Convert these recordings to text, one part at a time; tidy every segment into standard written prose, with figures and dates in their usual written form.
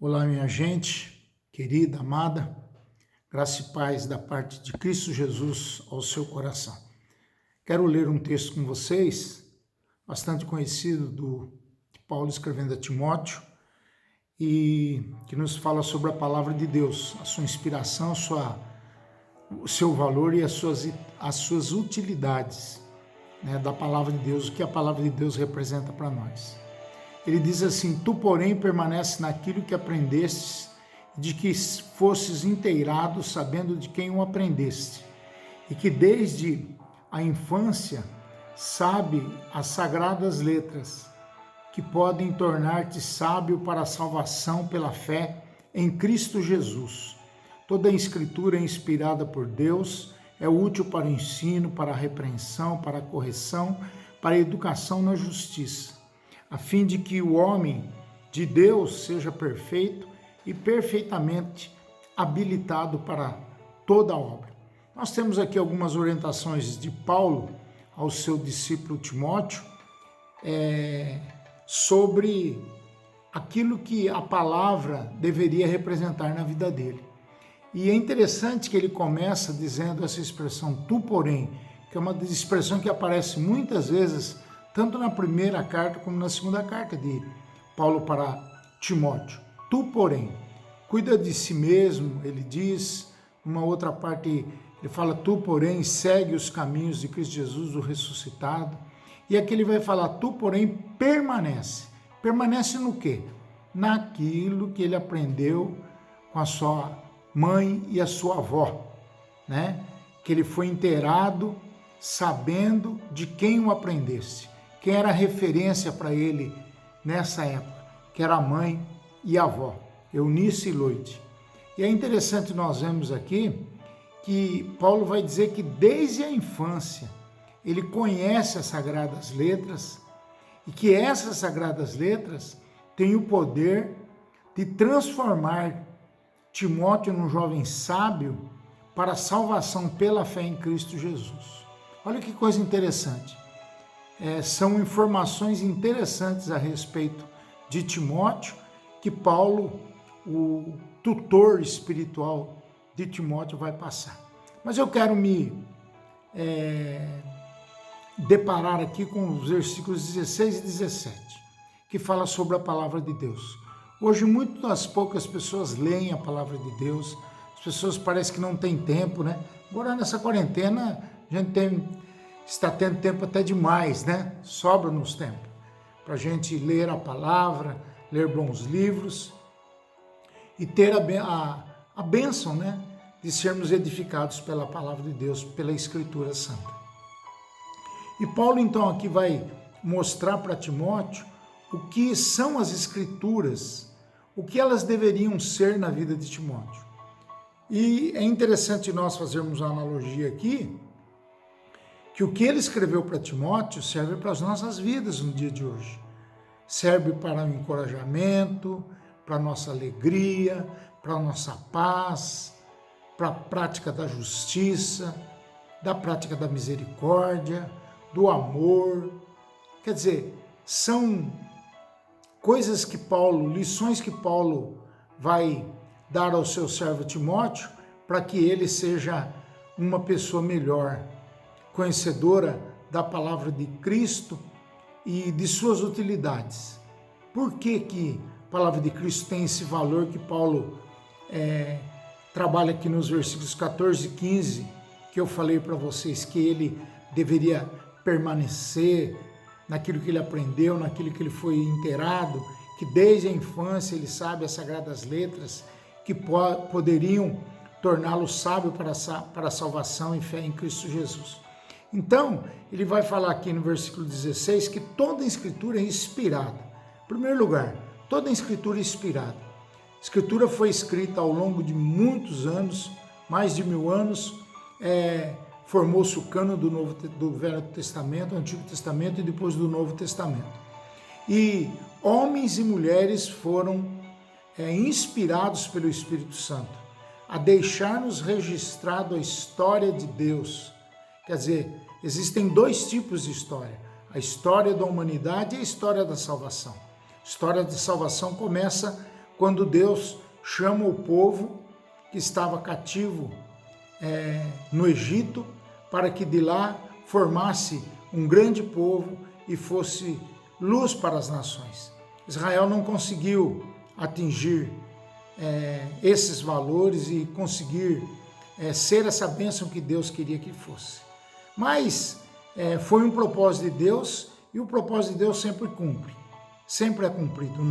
Olá, minha gente, querida, amada, graça e paz da parte de Cristo Jesus ao seu coração. Quero ler um texto com vocês, bastante conhecido de Paulo escrevendo a Timóteo, e que nos fala sobre a palavra de Deus, a sua inspiração, o seu valor e as suas utilidades, né, da palavra de Deus, o que a palavra de Deus representa para nós. Ele diz assim: tu, porém, permanece naquilo que aprendestes, de que fosses inteirado, sabendo de quem o aprendeste, e que desde a infância sabe as sagradas letras, que podem tornar-te sábio para a salvação pela fé em Cristo Jesus. Toda a Escritura é inspirada por Deus, é útil para o ensino, para a repreensão, para a correção, para a educação na justiça, a fim de que o homem de Deus seja perfeito e perfeitamente habilitado para toda a obra. Nós temos aqui algumas orientações de Paulo ao seu discípulo Timóteo sobre aquilo que a palavra deveria representar na vida dele. E é interessante que ele começa dizendo essa expressão, tu, porém, que é uma expressão que aparece muitas vezes tanto na primeira carta como na segunda carta de Paulo para Timóteo. Tu, porém, cuida de si mesmo, ele diz. Numa outra parte, ele fala, tu, porém, segue os caminhos de Cristo Jesus, o ressuscitado. E aqui ele vai falar, tu, porém, permanece. Permanece no quê? Naquilo que ele aprendeu com a sua mãe e a sua avó, né? Que ele foi inteirado sabendo de quem o aprendesse. Quem era a referência para ele nessa época, que era a mãe e a avó, Eunice e Loide. E é interessante nós vemos aqui que Paulo vai dizer que desde a infância ele conhece as Sagradas Letras e que essas Sagradas Letras têm o poder de transformar Timóteo num jovem sábio para a salvação pela fé em Cristo Jesus. Olha que coisa interessante. São informações interessantes a respeito de Timóteo, que Paulo, o tutor espiritual de Timóteo, vai passar. Mas eu quero me deparar aqui com os versículos 16 e 17, que fala sobre a palavra de Deus. Hoje, muitas poucas pessoas leem a palavra de Deus, as pessoas parecem que não têm tempo, né? Agora, nessa quarentena, a gente está tendo tempo até demais, né? Sobra-nos tempo para a gente ler a palavra, ler bons livros e ter a bênção, né? De sermos edificados pela palavra de Deus, pela Escritura Santa. E Paulo, então, aqui vai mostrar para Timóteo o que são as Escrituras, o que elas deveriam ser na vida de Timóteo. E é interessante nós fazermos uma analogia aqui, que o que ele escreveu para Timóteo serve para as nossas vidas no dia de hoje. Serve para o encorajamento, para a nossa alegria, para a nossa paz, para a prática da justiça, da prática da misericórdia, do amor. Quer dizer, são coisas que lições que Paulo vai dar ao seu servo Timóteo para que ele seja uma pessoa melhor, conhecedora da palavra de Cristo e de suas utilidades. Por que a palavra de Cristo tem esse valor que Paulo trabalha aqui nos versículos 14 e 15, que eu falei para vocês, que ele deveria permanecer naquilo que ele aprendeu, naquilo que ele foi inteirado, que desde a infância ele sabe as Sagradas Letras, que poderiam torná-lo sábio para a salvação e fé em Cristo Jesus. Então, ele vai falar aqui no versículo 16 que toda a Escritura é inspirada. Em primeiro lugar, toda a Escritura é inspirada. A Escritura foi escrita ao longo de muitos anos, mais de 1000 anos, formou-se o cânon do Velho Testamento, do Antigo Testamento e depois do Novo Testamento. E homens e mulheres foram inspirados pelo Espírito Santo a deixar-nos registrado a história de Deus. Quer dizer, existem dois tipos de história: a história da humanidade e a história da salvação. A história da salvação começa quando Deus chama o povo que estava cativo no Egito, para que de lá formasse um grande povo e fosse luz para as nações. Israel não conseguiu atingir esses valores e conseguir ser essa bênção que Deus queria que fosse. Mas foi um propósito de Deus, e o propósito de Deus sempre cumpre, sempre é cumprido.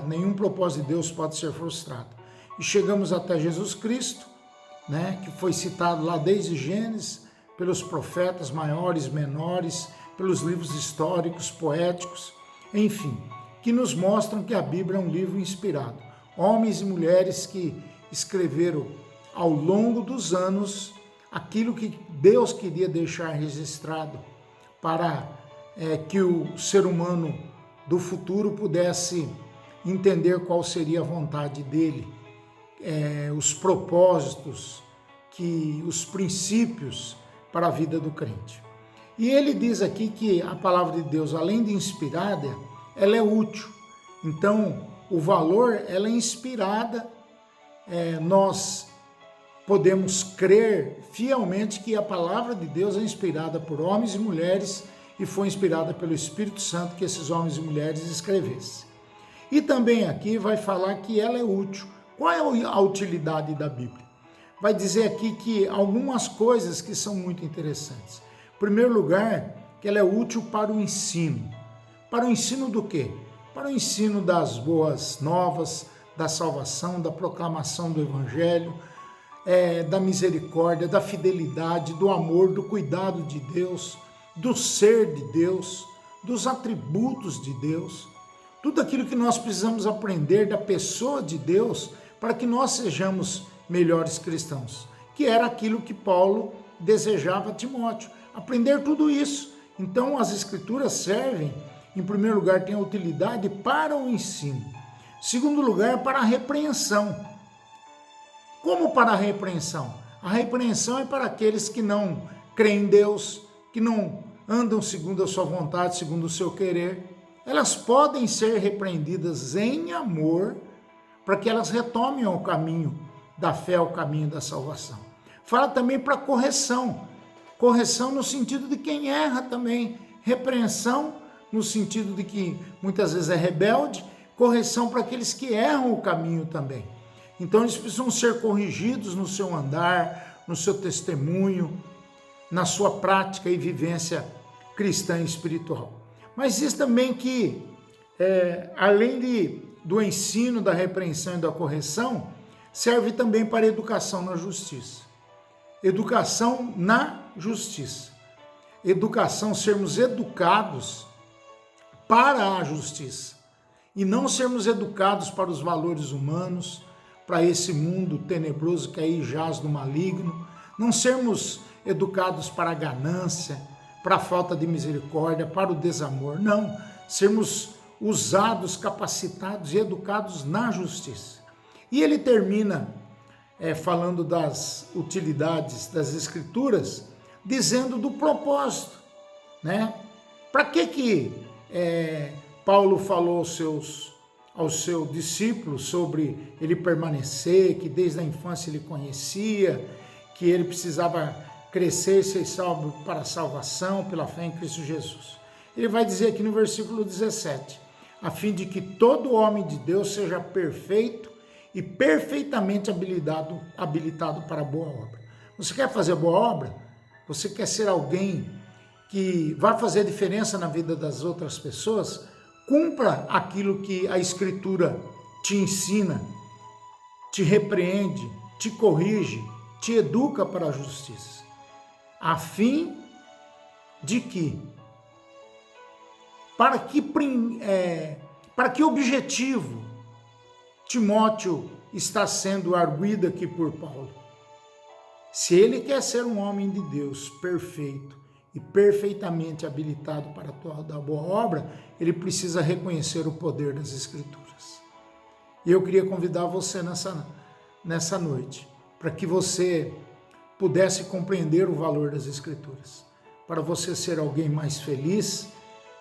Nenhum propósito de Deus pode ser frustrado. E chegamos até Jesus Cristo, né, que foi citado lá desde Gênesis, pelos profetas maiores, menores, pelos livros históricos, poéticos, enfim, que nos mostram que a Bíblia é um livro inspirado. Homens e mulheres que escreveram ao longo dos anos aquilo que Deus queria deixar registrado para que o ser humano do futuro pudesse entender qual seria a vontade dele, os propósitos, os princípios para a vida do crente. E ele diz aqui que a palavra de Deus, além de inspirada, ela é útil. Então, o valor, ela é inspirada, nós podemos crer fielmente que a palavra de Deus é inspirada por homens e mulheres e foi inspirada pelo Espírito Santo que esses homens e mulheres escrevessem. E também aqui vai falar que ela é útil. Qual é a utilidade da Bíblia? Vai dizer aqui que algumas coisas que são muito interessantes. Em primeiro lugar, que ela é útil para o ensino. Para o ensino do quê? Para o ensino das boas novas, da salvação, da proclamação do Evangelho, da misericórdia, da fidelidade, do amor, do cuidado de Deus, do ser de Deus, dos atributos de Deus. Tudo aquilo que nós precisamos aprender da pessoa de Deus para que nós sejamos melhores cristãos, que era aquilo que Paulo desejava a Timóteo, aprender tudo isso. Então as escrituras servem, em primeiro lugar, tem a utilidade para o ensino. Em segundo lugar, para a repreensão. Como para a repreensão? A repreensão é para aqueles que não creem em Deus, que não andam segundo a sua vontade, segundo o seu querer. Elas podem ser repreendidas em amor, para que elas retomem o caminho da fé, o caminho da salvação. Fala também para correção. Correção no sentido de quem erra também. Repreensão no sentido de que muitas vezes é rebelde. Correção para aqueles que erram o caminho também. Então eles precisam ser corrigidos no seu andar, no seu testemunho, na sua prática e vivência cristã e espiritual. Mas diz também que, além do ensino, da repreensão e da correção, serve também para educação na justiça. Educação na justiça. Educação, sermos educados para a justiça. E não sermos educados para os valores humanos, para esse mundo tenebroso que aí jaz no maligno. Não sermos educados para a ganância, para a falta de misericórdia, para o desamor. Não, sermos usados, capacitados e educados na justiça. E ele termina falando das utilidades das Escrituras, dizendo do propósito, né? Para que Paulo falou ao seu discípulo sobre ele permanecer, que desde a infância ele conhecia, que ele precisava crescer e ser salvo para a salvação pela fé em Cristo Jesus. Ele vai dizer aqui no versículo 17, a fim de que todo homem de Deus seja perfeito e perfeitamente habilitado para a boa obra. Você quer fazer boa obra? Você quer ser alguém que vai fazer diferença na vida das outras pessoas? Cumpra aquilo que a Escritura te ensina, te repreende, te corrige, te educa para a justiça, a fim de que, para que objetivo Timóteo está sendo arguido aqui por Paulo? Se ele quer ser um homem de Deus perfeito e perfeitamente habilitado para toda a boa obra, ele precisa reconhecer o poder das Escrituras. E eu queria convidar você nessa noite, para que você pudesse compreender o valor das Escrituras, para você ser alguém mais feliz,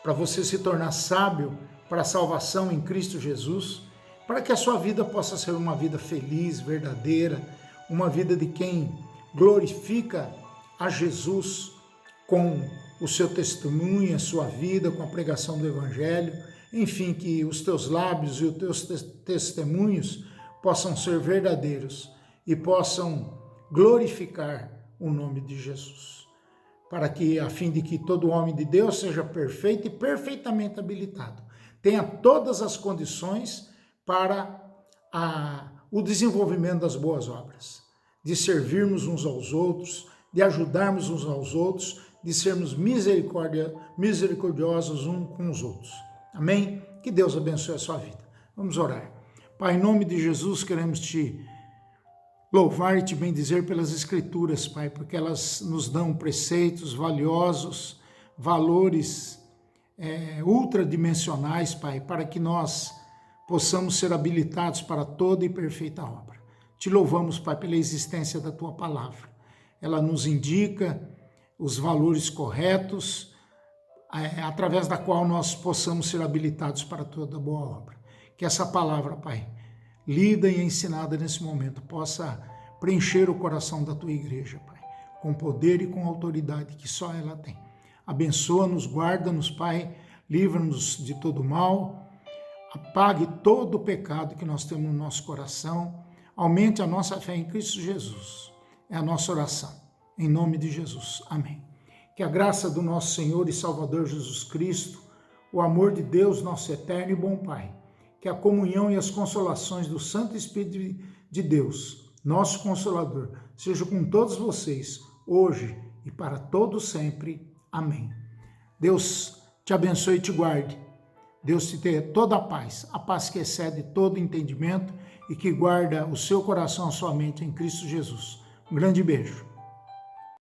para você se tornar sábio para a salvação em Cristo Jesus, para que a sua vida possa ser uma vida feliz, verdadeira, uma vida de quem glorifica a Jesus com o seu testemunho, a sua vida, com a pregação do Evangelho, enfim, que os teus lábios e os teus testemunhos possam ser verdadeiros e possam glorificar o nome de Jesus, para que, a fim de que todo homem de Deus seja perfeito e perfeitamente habilitado, tenha todas as condições para o desenvolvimento das boas obras, de servirmos uns aos outros, de ajudarmos uns aos outros, de sermos misericordiosos uns com os outros. Amém? Que Deus abençoe a sua vida. Vamos orar. Pai, em nome de Jesus, queremos te louvar e te bendizer pelas Escrituras, Pai, porque elas nos dão preceitos valiosos, valores ultradimensionais, Pai, para que nós possamos ser habilitados para toda e perfeita obra. Te louvamos, Pai, pela existência da Tua Palavra. Ela nos indica os valores corretos, através da qual nós possamos ser habilitados para toda boa obra. Que essa palavra, Pai, lida e ensinada nesse momento, possa preencher o coração da Tua igreja, Pai, com poder e com autoridade que só ela tem. Abençoa-nos, guarda-nos, Pai, livra-nos de todo mal, apague todo o pecado que nós temos no nosso coração, aumente a nossa fé em Cristo Jesus. É a nossa oração, em nome de Jesus. Amém. Que a graça do nosso Senhor e Salvador Jesus Cristo, o amor de Deus, nosso eterno e bom Pai, que a comunhão e as consolações do Santo Espírito de Deus, nosso Consolador, seja com todos vocês, hoje e para todos sempre. Amém. Deus te abençoe e te guarde. Deus te dê toda a paz que excede todo entendimento e que guarda o seu coração, a sua mente em Cristo Jesus. Um grande beijo.